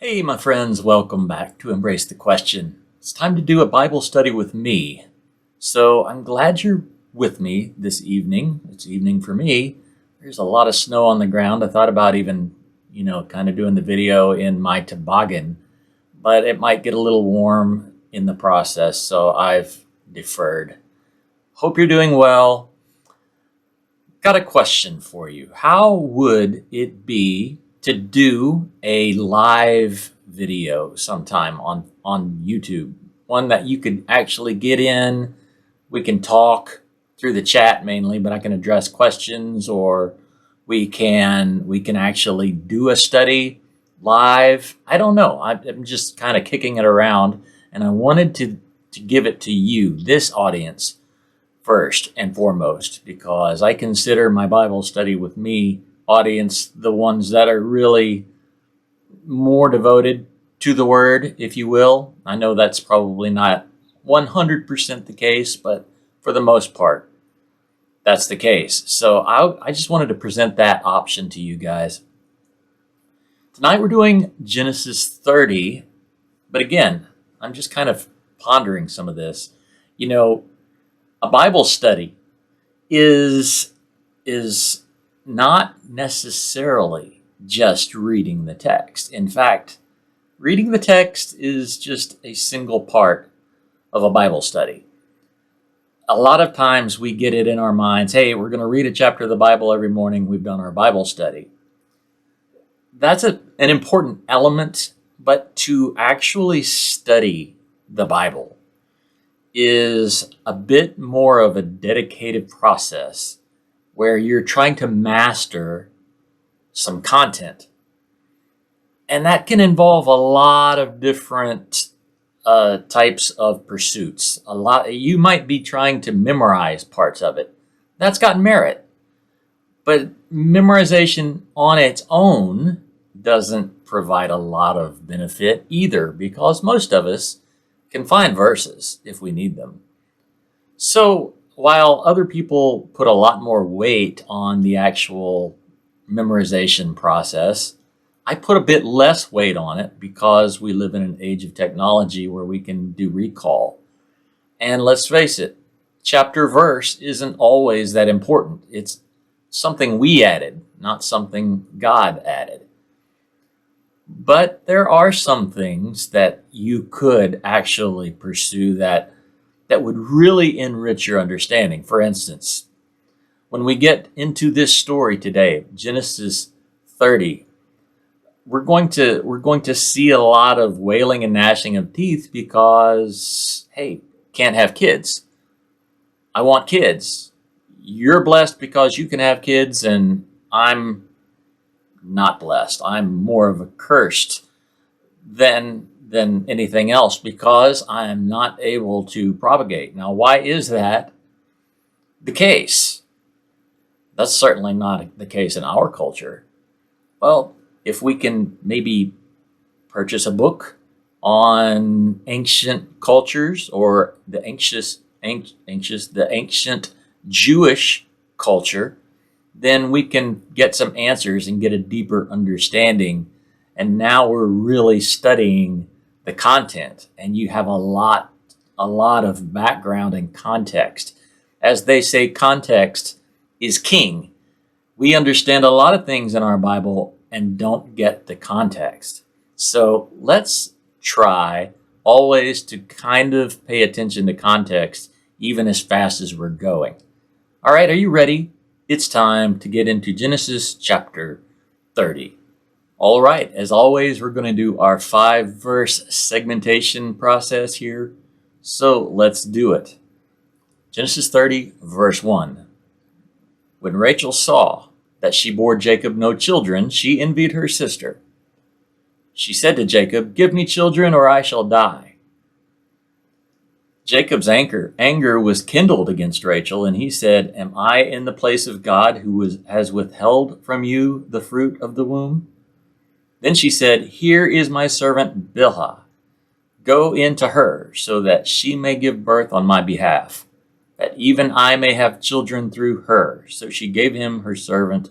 Hey, my friends, welcome back to Embrace the Question. It's time to do a Bible study with me. So I'm glad you're with me this evening. It's evening for me. There's a lot of snow on the ground. I thought about even, kind of doing the video in my toboggan, but it might get a little warm in the process, so I've deferred. Hope you're doing well. Got a question for you. How would it be to do a live video sometime on YouTube? One that you could actually get in. We can talk through the chat mainly, but I can address questions, or we can actually do a study live. I don't know. I'm just kind of kicking it around, and I wanted to give it to you, this audience, first and foremost, because I consider my Bible study with me audience the ones that are really more devoted to the Word, if you will. I know that's probably not 100% the case, but for the most part, that's the case. So I just wanted to present that option to you guys. Tonight we're doing Genesis 30, but again, I'm just kind of pondering some of this. A Bible study is not necessarily just reading the text. In fact, reading the text is just a single part of a Bible study. A lot of times we get it in our minds, hey, we're going to read a chapter of the Bible every morning. We've done our Bible study. That's an important element, but to actually study the Bible is a bit more of a dedicated process where you're trying to master some content. And that can involve a lot of different types of pursuits. You might be trying to memorize parts of it. That's got merit. But memorization on its own doesn't provide a lot of benefit either, because most of us can find verses if we need them. So while other people put a lot more weight on the actual memorization process, I put a bit less weight on it because we live in an age of technology where we can do recall. And let's face it, chapter verse isn't always that important. It's something we added, not something God added. But there are some things that you could actually pursue that would really enrich your understanding. For instance, when we get into this story today, Genesis 30, we're going to see a lot of wailing and gnashing of teeth because, hey, can't have kids. I want kids. You're blessed because you can have kids, and I'm not blessed. I'm more of a cursed than anything else because I am not able to propagate. Now, why is that the case? That's certainly not the case in our culture. Well, if we can maybe purchase a book on ancient cultures or the ancient Jewish culture, then we can get some answers and get a deeper understanding. And now we're really studying the content, and you have a lot of background and context. As they say, context is king. We understand a lot of things in our Bible and don't get the context. So let's try always to kind of pay attention to context, even as fast as we're going. All right, are you ready? It's time to get into Genesis chapter 30. All right, as always, we're going to do our 5-verse segmentation process here. So let's do it. Genesis 30, verse 1. When Rachel saw that she bore Jacob no children, she envied her sister. She said to Jacob, "Give me children, or I shall die." Jacob's anger was kindled against Rachel, and he said, "Am I in the place of God who has withheld from you the fruit of the womb?" Then she said, "Here is my servant Bilhah. Go in to her, so that she may give birth on my behalf, that even I may have children through her." So she gave him her servant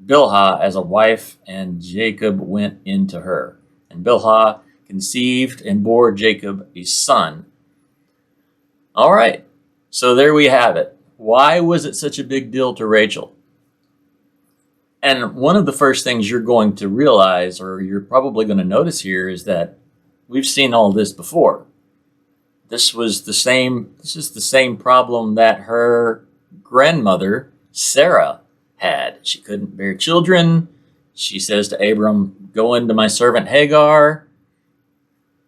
Bilhah as a wife, and Jacob went in to her. And Bilhah conceived and bore Jacob a son. All right, so there we have it. Why was it such a big deal to Rachel? And one of the first things you're going to realize, or you're probably going to notice here, is that we've seen all this before. This is the same problem that her grandmother, Sarah, had. She couldn't bear children. She says to Abram, go into my servant Hagar,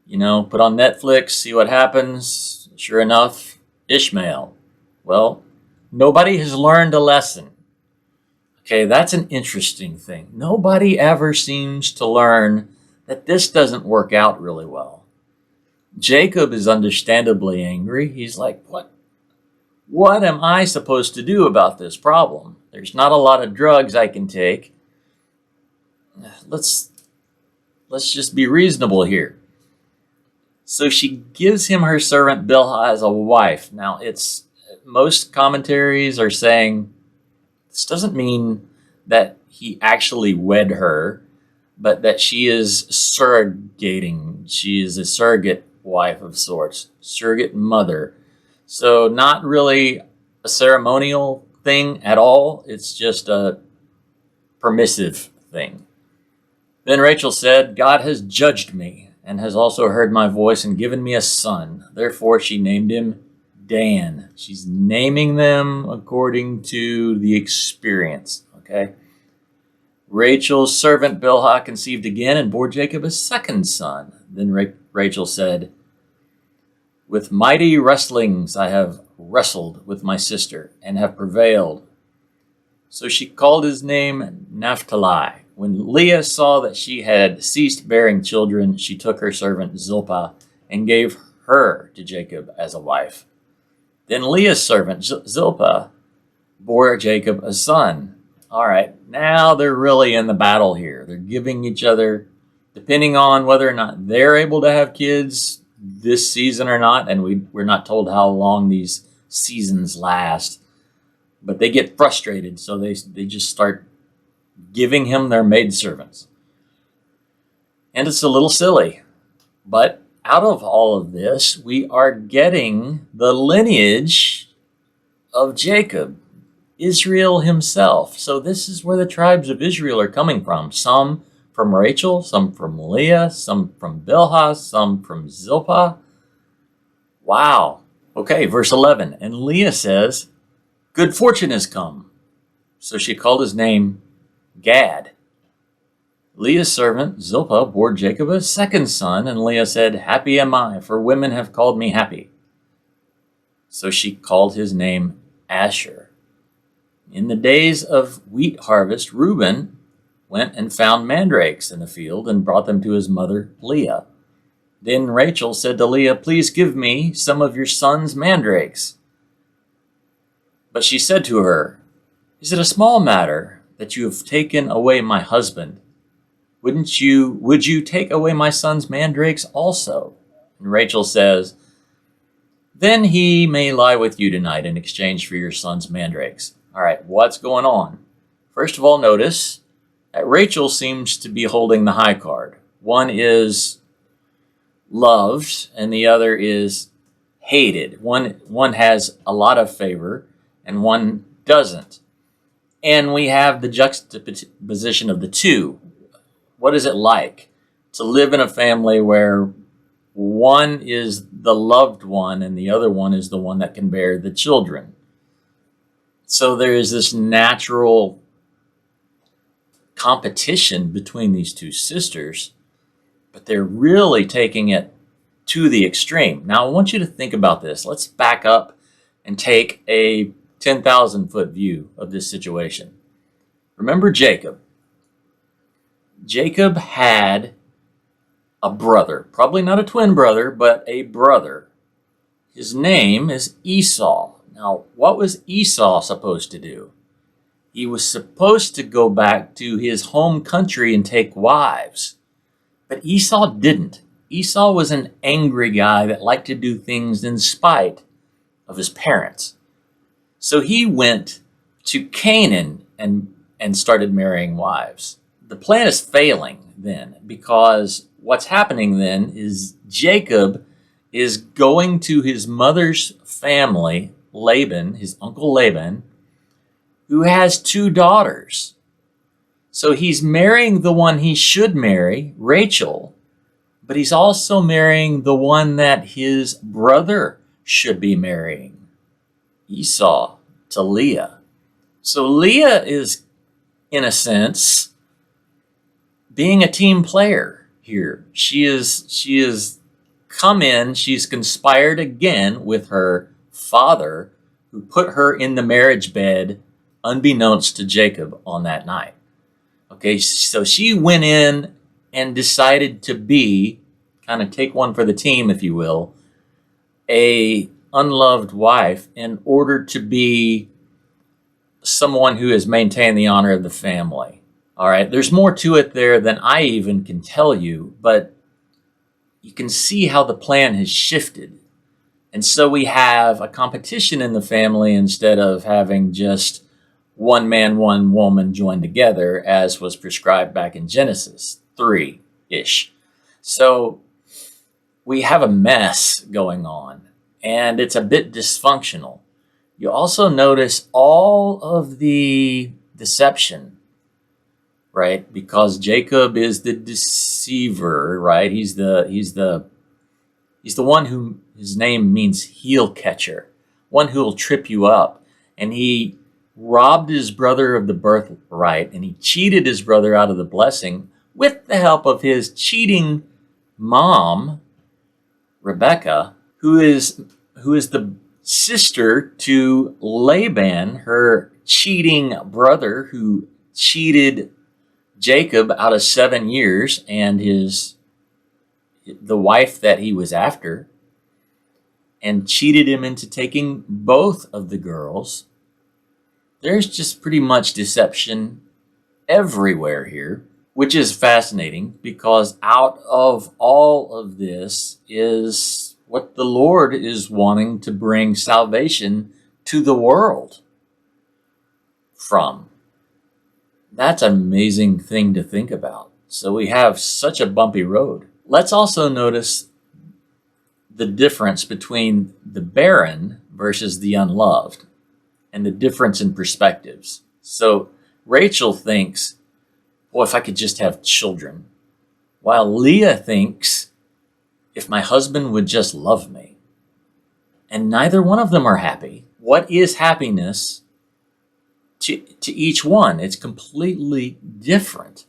put on Netflix, see what happens. Sure enough, Ishmael. Well, nobody has learned a lesson. Okay, that's an interesting thing. Nobody ever seems to learn that this doesn't work out really well. Jacob is understandably angry. He's like, what am I supposed to do about this problem? There's not a lot of drugs I can take. Let's just be reasonable here. So she gives him her servant Bilhah as a wife. Now, most commentaries are saying this doesn't mean that he actually wed her, but that she is surrogating. She is a surrogate wife of sorts, surrogate mother. So not really a ceremonial thing at all. It's just a permissive thing. Then Rachel said, God has judged me and has also heard my voice and given me a son. Therefore she named him Dan. She's naming them according to the experience, okay? Rachel's servant Bilhah conceived again and bore Jacob a second son. Then Rachel said, with mighty wrestlings I have wrestled with my sister and have prevailed. So she called his name Naphtali. When Leah saw that she had ceased bearing children, she took her servant Zilpah and gave her to Jacob as a wife. Then Leah's servant Zilpah bore Jacob a son. All right, now they're really in the battle here. They're giving each other, depending on whether or not they're able to have kids this season or not, and we're not told how long these seasons last, but they get frustrated, so they just start giving him their maidservants. And it's a little silly, but out of all of this, we are getting the lineage of Jacob, Israel himself. So this is where the tribes of Israel are coming from. Some from Rachel, some from Leah, some from Bilhah, some from Zilpah. Wow. Okay, verse 11. And Leah says, good fortune has come. So she called his name Gad. Leah's servant Zilpah bore Jacob a second son, and Leah said, happy am I, for women have called me happy. So she called his name Asher. In the days of wheat harvest, Reuben went and found mandrakes in the field and brought them to his mother Leah. Then Rachel said to Leah, please give me some of your son's mandrakes. But she said to her, is it a small matter that you have taken away my husband? Would you take away my son's mandrakes also? And Rachel says, then he may lie with you tonight in exchange for your son's mandrakes. All right, what's going on? First of all, notice that Rachel seems to be holding the high card. One is loved and the other is hated. One has a lot of favor and one doesn't. And we have the juxtaposition of the two. What is it like to live in a family where one is the loved one and the other one is the one that can bear the children? So there is this natural competition between these two sisters, but they're really taking it to the extreme. Now, I want you to think about this. Let's back up and take a 10,000-foot view of this situation. Remember Jacob. Jacob had a brother, probably not a twin brother, but a brother. His name is Esau. Now, what was Esau supposed to do? He was supposed to go back to his home country and take wives. But Esau didn't. Esau was an angry guy that liked to do things in spite of his parents. So he went to Canaan and started marrying wives. The plan is failing then because what's happening then is Jacob is going to his mother's family, Laban, his uncle Laban, who has 2 daughters. So he's marrying the one he should marry, Rachel, but he's also marrying the one that his brother should be marrying, Esau, to Leah. So Leah is, in a sense, being a team player here. She is come in, she's conspired again with her father, who put her in the marriage bed unbeknownst to Jacob on that night. Okay, so she went in and decided to be, kind of take one for the team, if you will, a unloved wife in order to be someone who has maintained the honor of the family. All right, there's more to it there than I even can tell you, but you can see how the plan has shifted. And so we have a competition in the family instead of having just one man, one woman joined together, as was prescribed back in Genesis 3-ish. So we have a mess going on, and it's a bit dysfunctional. You also notice all of the deception, right? Because Jacob is the deceiver, right? He's the one who, his name means heel catcher, one who will trip you up. And he robbed his brother of the birthright, and he cheated his brother out of the blessing with the help of his cheating mom, Rebecca, who is the sister to Laban, her cheating brother, who cheated Jacob out of 7 years and the wife that he was after, and cheated him into taking both of the girls. There's just pretty much deception everywhere here, which is fascinating because out of all of this is what the Lord is wanting to bring salvation to the world from. That's an amazing thing to think about. So we have such a bumpy road. Let's also notice the difference between the barren versus the unloved, and the difference in perspectives. So Rachel thinks, well, if I could just have children, while Leah thinks, if my husband would just love me. And neither one of them are happy. What is happiness to each one? It's completely different.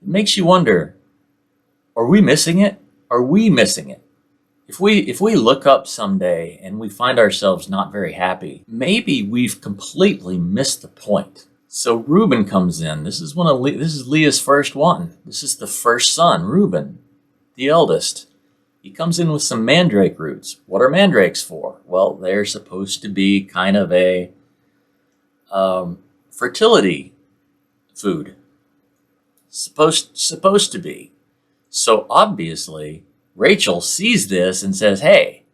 It makes you wonder, are we missing it? Are we missing it? If we look up someday and we find ourselves not very happy, maybe we've completely missed the point. So Reuben comes in. This is Leah's first one. This is the first son, Reuben, the eldest. He comes in with some mandrake roots. What are mandrakes for? Well, they're supposed to be kind of a fertility food. Supposed to be. So obviously, Rachel sees this and says, hey,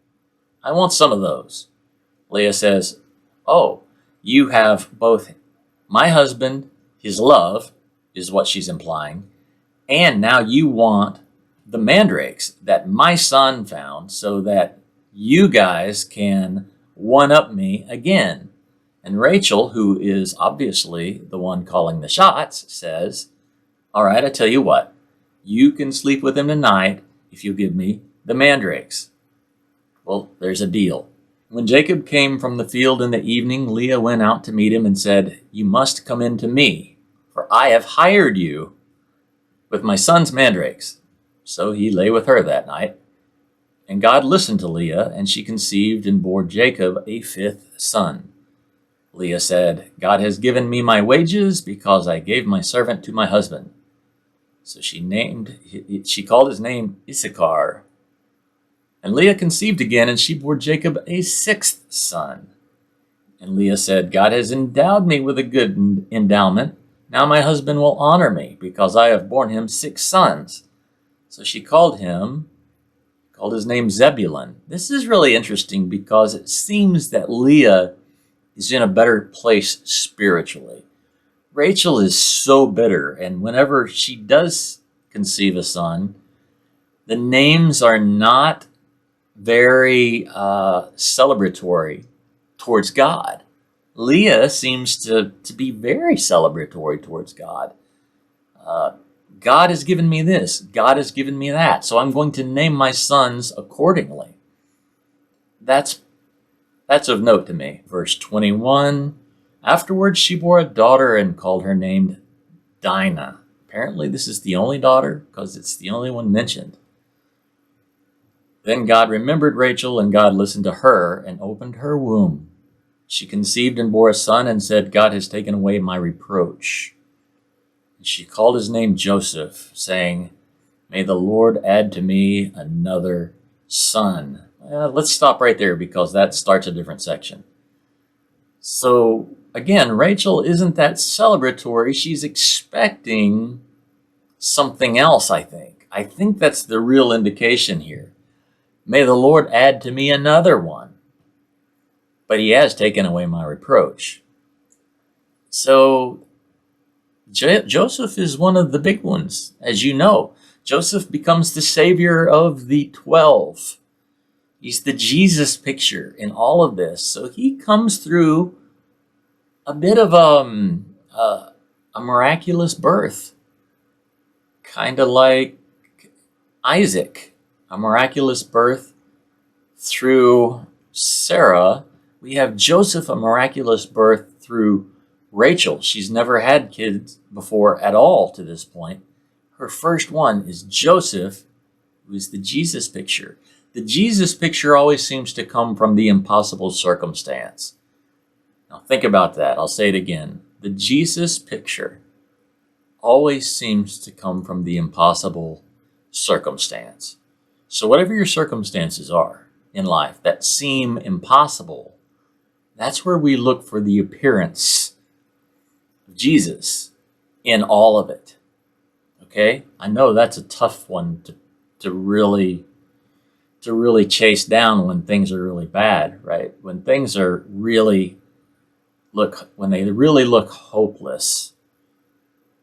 I want some of those. Leah says, oh, you have both my husband, his love, is what she's implying, and now you want the mandrakes that my son found so that you guys can one-up me again. And Rachel, who is obviously the one calling the shots, says, all right, I tell you what, you can sleep with him tonight if you give me the mandrakes. Well, there's a deal. When Jacob came from the field in the evening, Leah went out to meet him and said, you must come in to me, for I have hired you with my son's mandrakes. So he lay with her that night. And God listened to Leah, and she conceived and bore Jacob a 5th son. Leah said, God has given me my wages because I gave my servant to my husband. So she called his name Issachar. And Leah conceived again, and she bore Jacob a 6th son. And Leah said, God has endowed me with a good endowment. Now my husband will honor me, because I have borne him 6 sons. So she called his name Zebulun. This is really interesting because it seems that Leah is in a better place spiritually. Rachel is so bitter, and whenever she does conceive a son. The names are not very celebratory towards God. Leah seems to be very celebratory towards God. God has given me this. God has given me that. So I'm going to name my sons accordingly. That's of note to me. Verse 21, afterwards she bore a daughter and called her name Dinah. Apparently this is the only daughter because it's the only one mentioned. Then God remembered Rachel, and God listened to her and opened her womb. She conceived and bore a son and said, God has taken away my reproach. And she called his name Joseph, saying, may the Lord add to me another son. Let's stop right there because that starts a different section. So again, Rachel isn't that celebratory. She's expecting something else, I think. I think that's the real indication here. May the Lord add to me another one. But he has taken away my reproach. So Joseph is one of the big ones, as you know. Joseph becomes the savior of the 12. He's the Jesus picture in all of this. So he comes through a bit of a miraculous birth, kind of like Isaac. A miraculous birth through Sarah. We have Joseph, a miraculous birth through Rachel. She's never had kids before at all to this point. Her first one is Joseph, who is the Jesus picture. The Jesus picture always seems to come from the impossible circumstance. Now think about that. I'll say it again. The Jesus picture always seems to come from the impossible circumstance. So whatever your circumstances are in life that seem impossible, that's where we look for the appearance of Jesus in all of it. Okay? I know that's a tough one to really chase down when things are really bad, right? When things are when they really look hopeless.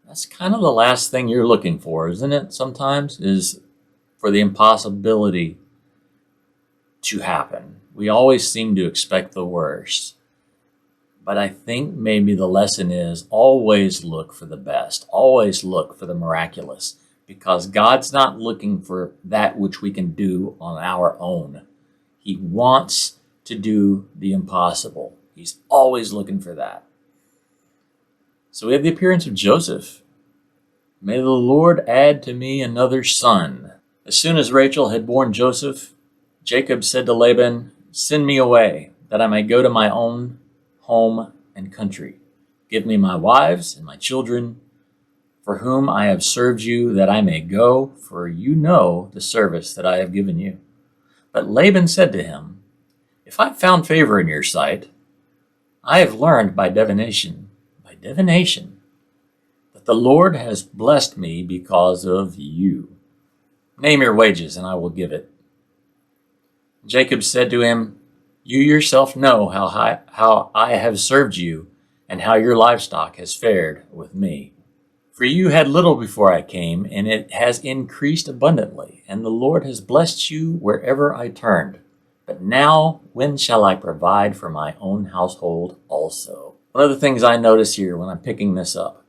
That's kind of the last thing you're looking for, isn't it? Sometimes is for the impossibility to happen. We always seem to expect the worst. But I think maybe the lesson is always look for the best. Always look for the miraculous. Because God's not looking for that which we can do on our own. He wants to do the impossible. He's always looking for that. So we have the appearance of Joseph. May the Lord add to me another son. As soon as Rachel had borne Joseph, Jacob said to Laban, send me away, that I may go to my own home and country. Give me my wives and my children, for whom I have served you, that I may go, for you know the service that I have given you. But Laban said to him, if I found favor in your sight, I have learned by divination, that the Lord has blessed me because of you. Name your wages, and I will give it. Jacob said to him, you yourself know how I have served you, and how your livestock has fared with me. For you had little before I came, and it has increased abundantly, and the Lord has blessed you wherever I turned. But now, when shall I provide for my own household also? One of the things I notice here when I'm picking this up,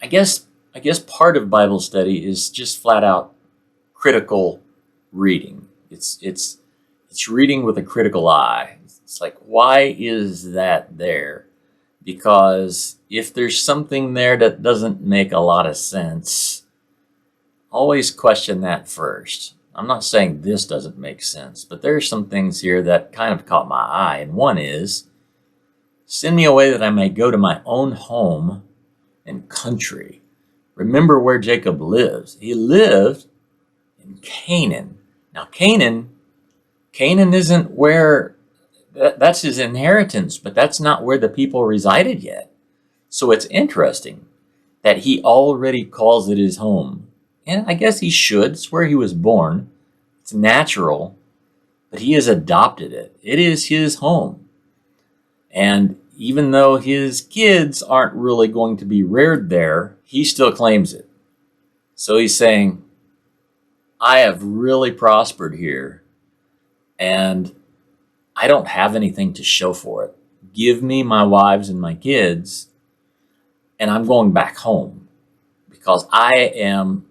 I guess part of Bible study is just flat out critical reading. It's reading with a critical eye. It's like, why is that there? Because if there's something there that doesn't make a lot of sense, always question that first. I'm not saying this doesn't make sense, but there's some things here that kind of caught my eye. And one is, send me away that I may go to my own home and country. Remember where Jacob lives. He lived in Canaan. Now, Canaan isn't where, that's his inheritance, but that's not where the people resided yet. So it's interesting that he already calls it his home. And I guess he should. It's where he was born. It's natural, but he has adopted it. It is his home. And even though his kids aren't really going to be reared there, he still claims it. So he's saying, I have really prospered here, and I don't have anything to show for it. Give me my wives and my kids, and I'm going back home, because I am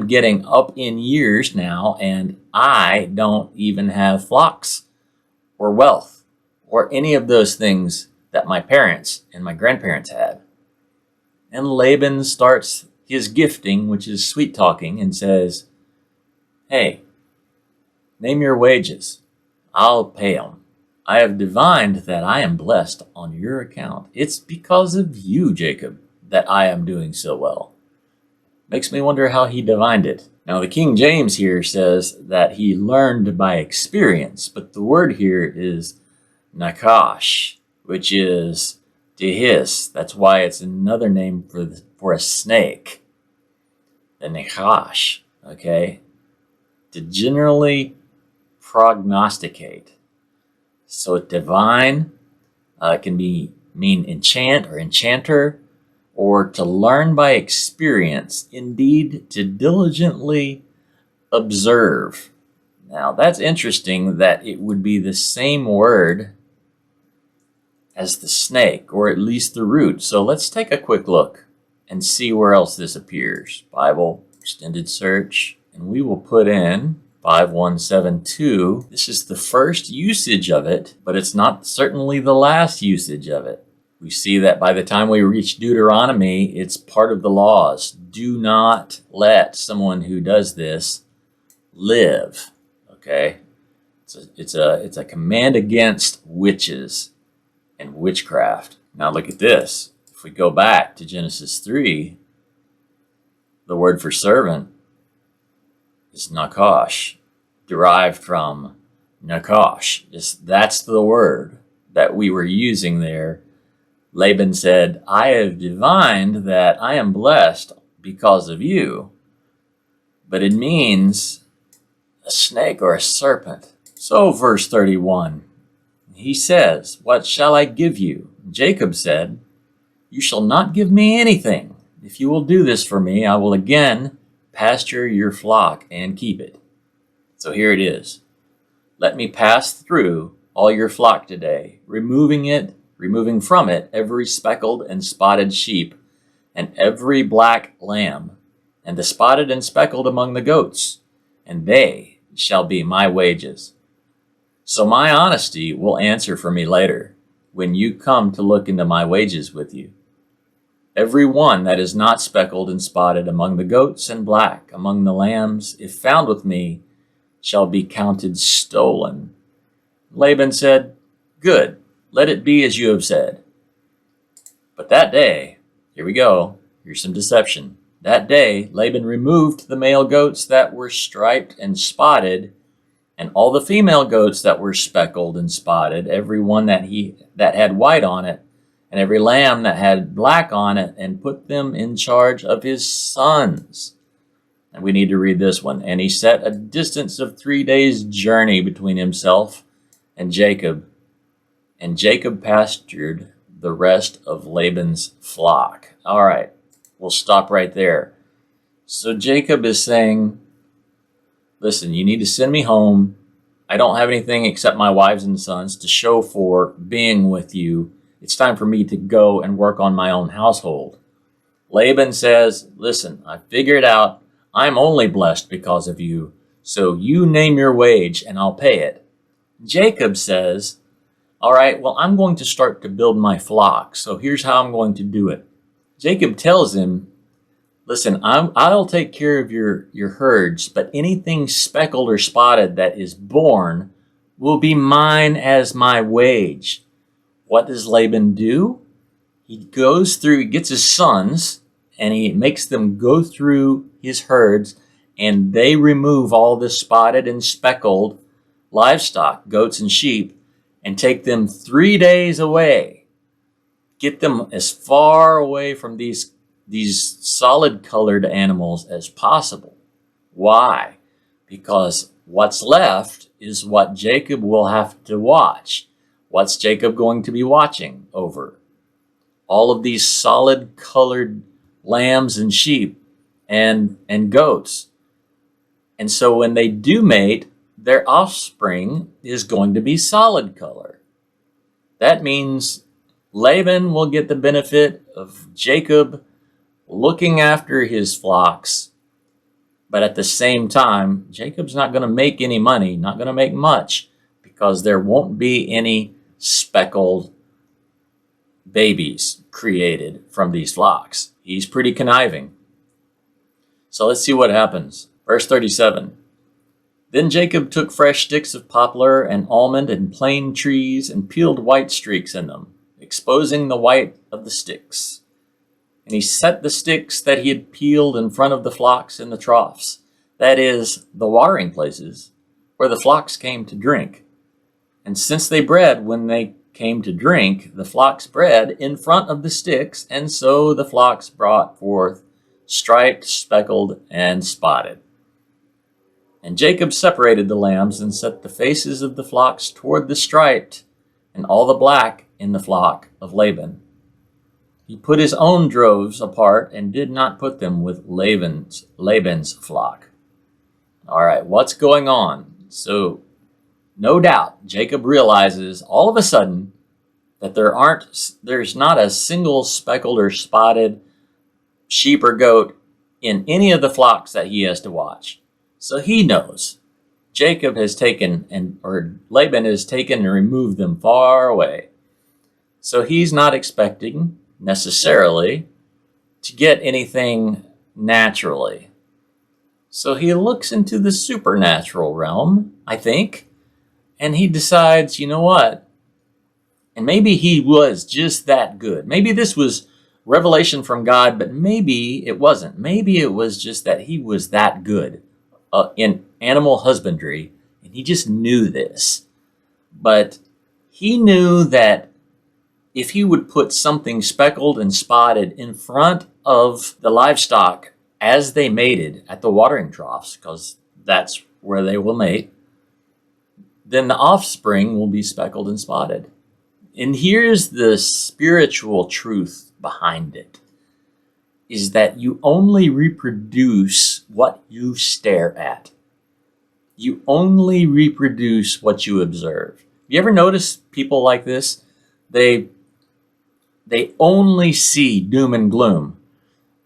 getting up in years now, and I don't even have flocks or wealth or any of those things that my parents and my grandparents had. And Laban starts his gifting, which is sweet talking, and says, hey, name your wages. I'll pay them. I have divined that I am blessed on your account. It's because of you, Jacob, that I am doing so well. Makes me wonder how he divined it. Now, the King James here says that he learned by experience, but the word here is nakash, which is to hiss. That's why it's another name for a snake. The nakash, okay? To generally prognosticate. So divine can mean enchant or enchanter, or to learn by experience, indeed to diligently observe. Now that's interesting that it would be the same word as the snake, or at least the root. So let's take a quick look and see where else this appears. Bible, extended search, and we will put in 5172. This is the first usage of it, but it's not certainly the last usage of it. We see that by the time we reach Deuteronomy, it's part of the laws. Do not let someone who does this live. Okay? It's a command against witches and witchcraft. Now look at this. If we go back to Genesis 3, the word for servant is nakash, derived from nakash. That's the word that we were using there. Laban said, I have divined that I am blessed because of you. But it means a snake or a serpent. So verse 31, he says, what shall I give you? Jacob said, you shall not give me anything. If you will do this for me, I will again pasture your flock and keep it. So here it is. Let me pass through all your flock today, removing from it every speckled and spotted sheep and every black lamb, and the spotted and speckled among the goats, and they shall be my wages. So my honesty will answer for me later, when you come to look into my wages with you. Every one that is not speckled and spotted among the goats and black among the lambs, if found with me, shall be counted stolen. Laban said, good, let it be as you have said. But that day, here we go, here's some deception. That day, Laban removed the male goats that were striped and spotted, and all the female goats that were speckled and spotted, every one that had white on it, and every lamb that had black on it, and put them in charge of his sons. And we need to read this one. And he set a distance of 3 days' journey between himself and Jacob pastured the rest of Laban's flock. All right, we'll stop right there. So Jacob is saying, listen, you need to send me home. I don't have anything except my wives and sons to show for being with you. It's time for me to go and work on my own household. Laban says, listen, I figured out I'm only blessed because of you, so you name your wage and I'll pay it. Jacob says, all right, well, I'm going to start to build my flock, so here's how I'm going to do it. Jacob tells him, listen, I'll take care of your herds, but anything speckled or spotted that is born will be mine as my wage. What does Laban do? He gets his sons, and he makes them go through his herds, and they remove all the spotted and speckled livestock, goats and sheep, and take them 3 days away. Get them as far away from these solid colored animals as possible. Why? Because what's left is what Jacob will have to watch. What's Jacob going to be watching over? All of these solid colored lambs and sheep and goats. And so when they do mate, their offspring is going to be solid color. That means Laban will get the benefit of Jacob looking after his flocks, but at the same time, Jacob's not going to make any money, not going to make much, because there won't be any speckled babies created from these flocks. He's pretty conniving. So let's see what happens. Verse 37. Then Jacob took fresh sticks of poplar and almond and plane trees and peeled white streaks in them, exposing the white of the sticks. And he set the sticks that he had peeled in front of the flocks in the troughs, that is, the watering places, where the flocks came to drink. And since they bred when they came to drink, the flocks bred in front of the sticks, and so the flocks brought forth striped, speckled, and spotted. And Jacob separated the lambs and set the faces of the flocks toward the striped, and all the black in the flock of Laban. He put his own droves apart and did not put them with Laban's flock. All right, what's going on? So, no doubt, Jacob realizes all of a sudden that there's not a single speckled or spotted sheep or goat in any of the flocks that he has to watch. So he knows Laban has taken and removed them far away. So he's not expecting necessarily to get anything naturally. So he looks into the supernatural realm, I think, and he decides, you know what? And maybe he was just that good. Maybe this was revelation from God, but maybe it wasn't. Maybe it was just that he was that good in animal husbandry, and he just knew this. But he knew that if he would put something speckled and spotted in front of the livestock as they mated at the watering troughs, because that's where they will mate, then the offspring will be speckled and spotted. And here's the spiritual truth behind it, is that you only reproduce what you stare at. You only reproduce what you observe. You ever notice people like this? They only see doom and gloom.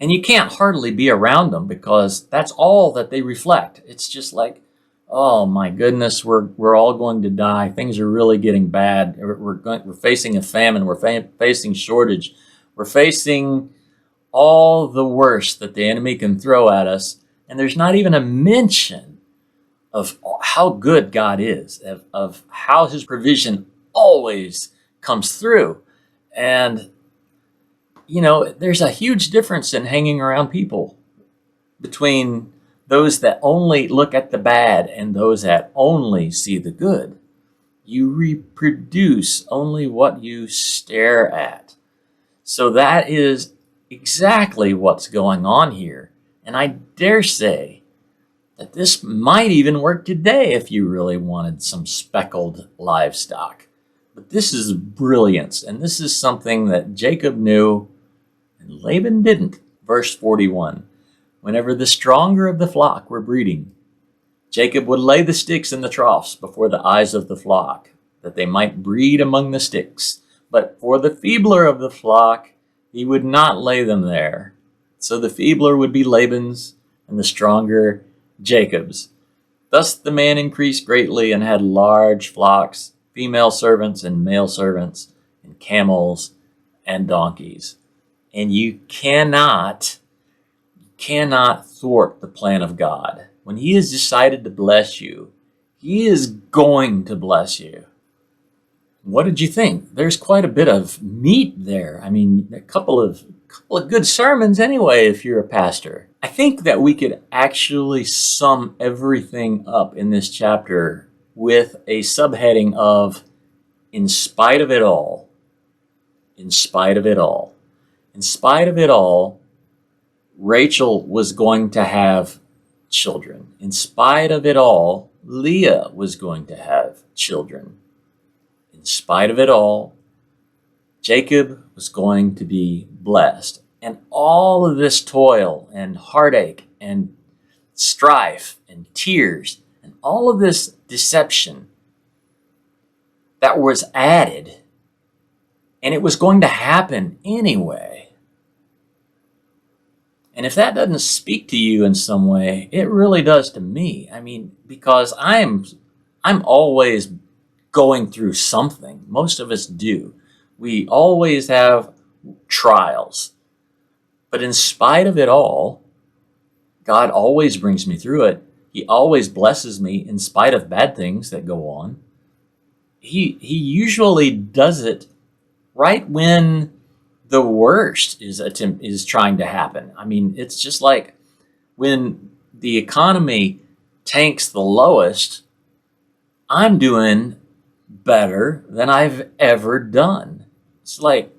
And you can't hardly be around them because that's all that they reflect. It's just like, oh my goodness, we're all going to die. Things are really getting bad. We're facing a famine. We're facing shortage. We're facing all the worst that the enemy can throw at us. And there's not even a mention of how good God is, of how his provision always comes through. And, you know, there's a huge difference in hanging around people between those that only look at the bad and those that only see the good. You reproduce only what you stare at. So that is exactly what's going on here. And I dare say that this might even work today if you really wanted some speckled livestock. But this is brilliance, and this is something that Jacob knew and Laban didn't. Verse 41. Whenever the stronger of the flock were breeding, Jacob would lay the sticks in the troughs before the eyes of the flock, that they might breed among the sticks. But for the feebler of the flock, he would not lay them there. So the feebler would be Laban's, and the stronger Jacob's. Thus the man increased greatly and had large flocks, female servants and male servants, and camels and donkeys. And you cannot thwart the plan of God. When he has decided to bless you, he is going to bless you. What did you think? There's quite a bit of meat there. I mean, a couple of good sermons anyway, if you're a pastor. I think that we could actually sum everything up in this chapter with a subheading of, in spite of it all, in spite of it all. In spite of it all, Rachel was going to have children. In spite of it all, Leah was going to have children. In spite of it all, Jacob was going to be blessed. And all of this toil and heartache and strife and tears and all of this deception that was added, and it was going to happen anyway. And if that doesn't speak to you in some way, it really does to me. I mean, because I'm always going through something. Most of us do. We always have trials. But in spite of it all, God always brings me through it. He always blesses me in spite of bad things that go on. He usually does it right when the worst is trying to happen. I mean, it's just like when the economy tanks the lowest, I'm doing better than I've ever done. It's like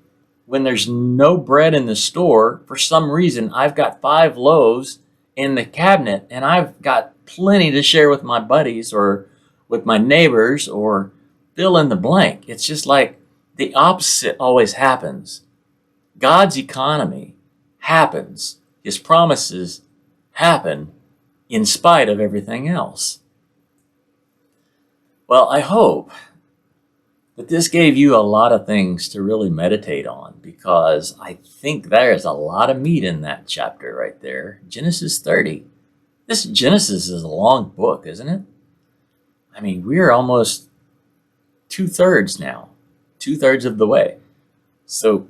when there's no bread in the store, for some reason, I've got 5 loaves in the cabinet and I've got plenty to share with my buddies or with my neighbors or fill in the blank. It's just like the opposite always happens. God's economy happens. His promises happen in spite of everything else. Well, I hope that this gave you a lot of things to really meditate on, because I think there's a lot of meat in that chapter right there. Genesis 30. This Genesis is a long book, isn't it? I mean, we're almost 2/3 now, 2/3 of the way. So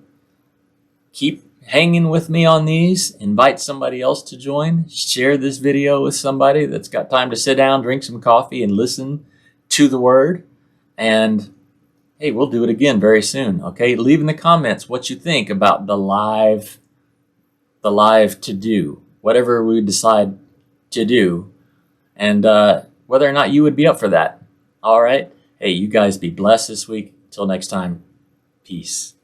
keep hanging with me on these. Invite somebody else to join. Share this video with somebody that's got time to sit down, drink some coffee, and listen to the Word. And hey, we'll do it again very soon. Okay, leave in the comments what you think about the live to do, whatever we decide to do, and whether or not you would be up for that. All right. Hey, you guys be blessed this week. Till next time, peace.